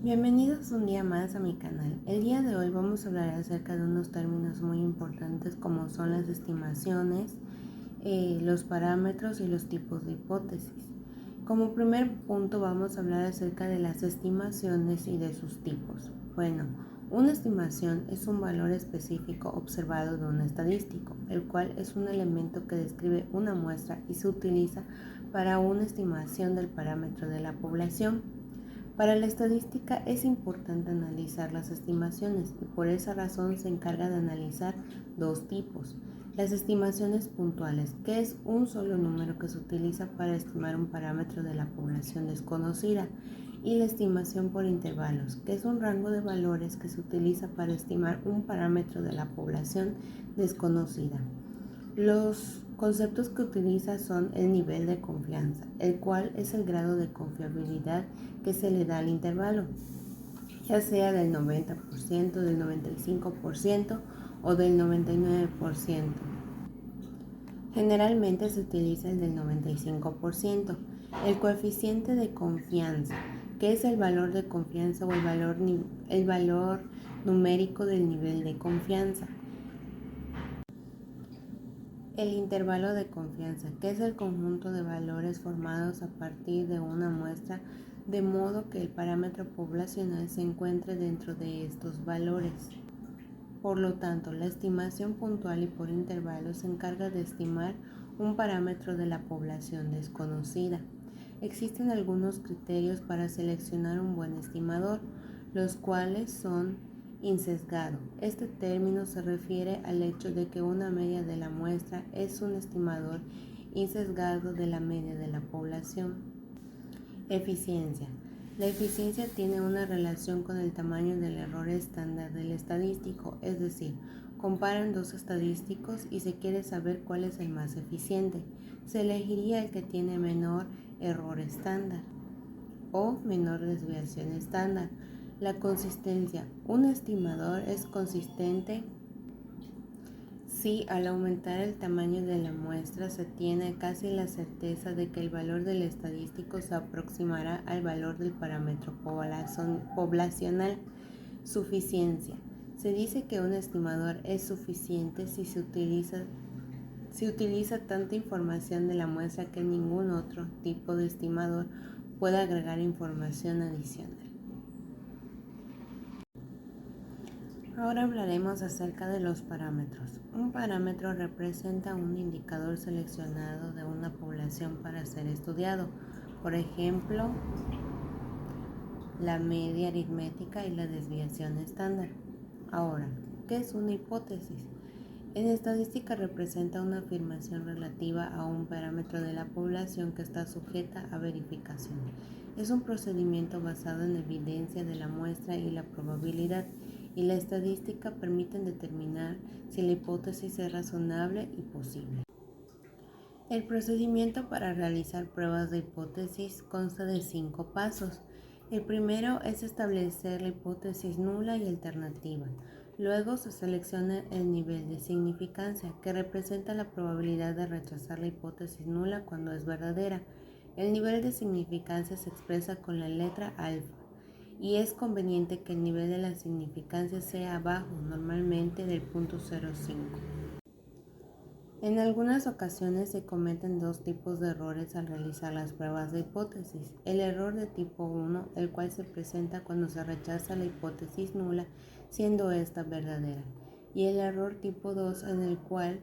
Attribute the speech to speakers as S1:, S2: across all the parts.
S1: Bienvenidos un día más a mi canal. El día de hoy vamos a hablar acerca de unos términos muy importantes como son las estimaciones, los parámetros y los tipos de hipótesis. Como primer punto vamos a hablar acerca de las estimaciones y de sus tipos. Bueno, una estimación es un valor específico observado de un estadístico, el cual es un elemento que describe una muestra y se utiliza para una estimación del parámetro de la población. Para la estadística es importante analizar las estimaciones y por esa razón se encarga de analizar dos tipos. Las estimaciones puntuales, que es un solo número que se utiliza para estimar un parámetro de la población desconocida, y la estimación por intervalos, que es un rango de valores que se utiliza para estimar un parámetro de la población desconocida. Los conceptos que utiliza son el nivel de confianza, el cual es el grado de confiabilidad que se le da al intervalo, ya sea del 90%, del 95% o del 99%. Generalmente se utiliza el del 95%. El coeficiente de confianza, que es el valor de confianza o el valor numérico del nivel de confianza. El intervalo de confianza, que es el conjunto de valores formados a partir de una muestra, de modo que el parámetro poblacional se encuentre dentro de estos valores. Por lo tanto, la estimación puntual y por intervalos se encarga de estimar un parámetro de la población desconocida. Existen algunos criterios para seleccionar un buen estimador, los cuales son insesgado. Este término se refiere al hecho de que una media de la muestra es un estimador insesgado de la media de la población. Eficiencia. La eficiencia tiene una relación con el tamaño del error estándar del estadístico, es decir, comparan dos estadísticos y se quiere saber cuál es el más eficiente. Se elegiría el que tiene menor error estándar o menor desviación estándar. La consistencia. Un estimador es consistente si al aumentar el tamaño de la muestra se tiene casi la certeza de que el valor del estadístico se aproximará al valor del parámetro poblacional. Suficiencia. Se dice que un estimador es suficiente si se utiliza tanta información de la muestra que ningún otro tipo de estimador pueda agregar información adicional. Ahora hablaremos acerca de los parámetros. Un parámetro representa un indicador seleccionado de una población para ser estudiado. Por ejemplo, la media aritmética y la desviación estándar. Ahora, ¿qué es una hipótesis? En estadística representa una afirmación relativa a un parámetro de la población que está sujeta a verificación. Es un procedimiento basado en evidencia de la muestra y la probabilidad, y la estadística permiten determinar si la hipótesis es razonable y posible. El procedimiento para realizar pruebas de hipótesis consta de 5 pasos. El primero es establecer la hipótesis nula y alternativa. Luego se selecciona el nivel de significancia, que representa la probabilidad de rechazar la hipótesis nula cuando es verdadera. El nivel de significancia se expresa con la letra alfa y es conveniente que el nivel de la significancia sea bajo, normalmente del punto 0,5. En algunas ocasiones se cometen dos tipos de errores al realizar las pruebas de hipótesis. El error de tipo 1, el cual se presenta cuando se rechaza la hipótesis nula, siendo esta verdadera. Y el error tipo 2, en el cual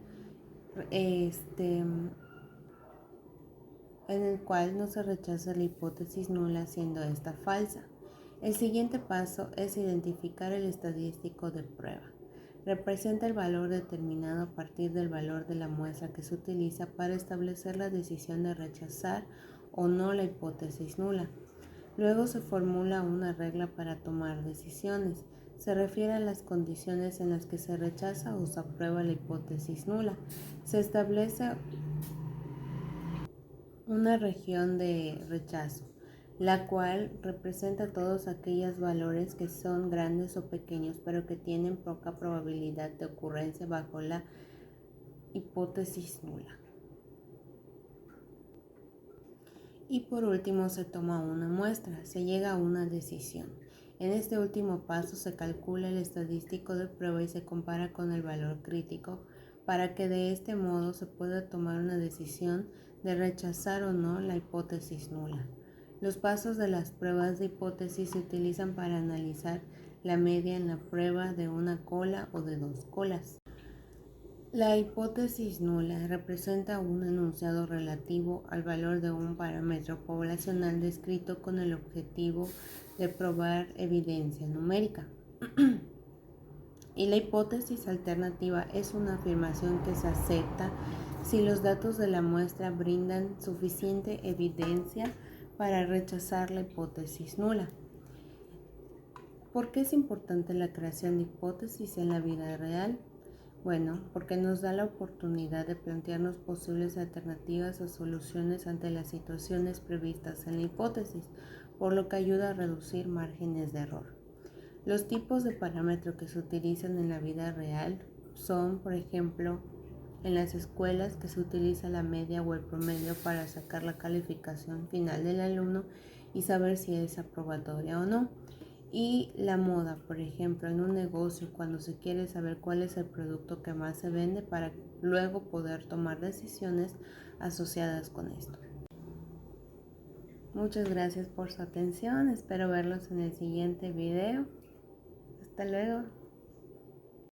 S1: no se rechaza la hipótesis nula, siendo esta falsa. El siguiente paso es identificar el estadístico de prueba. Representa el valor determinado a partir del valor de la muestra que se utiliza para establecer la decisión de rechazar o no la hipótesis nula. Luego se formula una regla para tomar decisiones. Se refiere a las condiciones en las que se rechaza o se aprueba la hipótesis nula. Se establece una región de rechazo, la cual representa todos aquellos valores que son grandes o pequeños, pero que tienen poca probabilidad de ocurrencia bajo la hipótesis nula. Y por último se toma una muestra, se llega a una decisión. En este último paso se calcula el estadístico de prueba y se compara con el valor crítico para que de este modo se pueda tomar una decisión de rechazar o no la hipótesis nula. Los pasos de las pruebas de hipótesis se utilizan para analizar la media en la prueba de una cola o de dos colas. La hipótesis nula representa un enunciado relativo al valor de un parámetro poblacional descrito con el objetivo de probar evidencia numérica. Y la hipótesis alternativa es una afirmación que se acepta si los datos de la muestra brindan suficiente evidencia para rechazar la hipótesis nula. ¿Por qué es importante la creación de hipótesis en la vida real? Bueno, porque nos da la oportunidad de plantearnos posibles alternativas o soluciones ante las situaciones previstas en la hipótesis, por lo que ayuda a reducir márgenes de error. Los tipos de parámetros que se utilizan en la vida real son, por ejemplo, en las escuelas que se utiliza la media o el promedio para sacar la calificación final del alumno y saber si es aprobatoria o no. Y la moda, por ejemplo, en un negocio cuando se quiere saber cuál es el producto que más se vende para luego poder tomar decisiones asociadas con esto. Muchas gracias por su atención, espero verlos en el siguiente video. Hasta luego.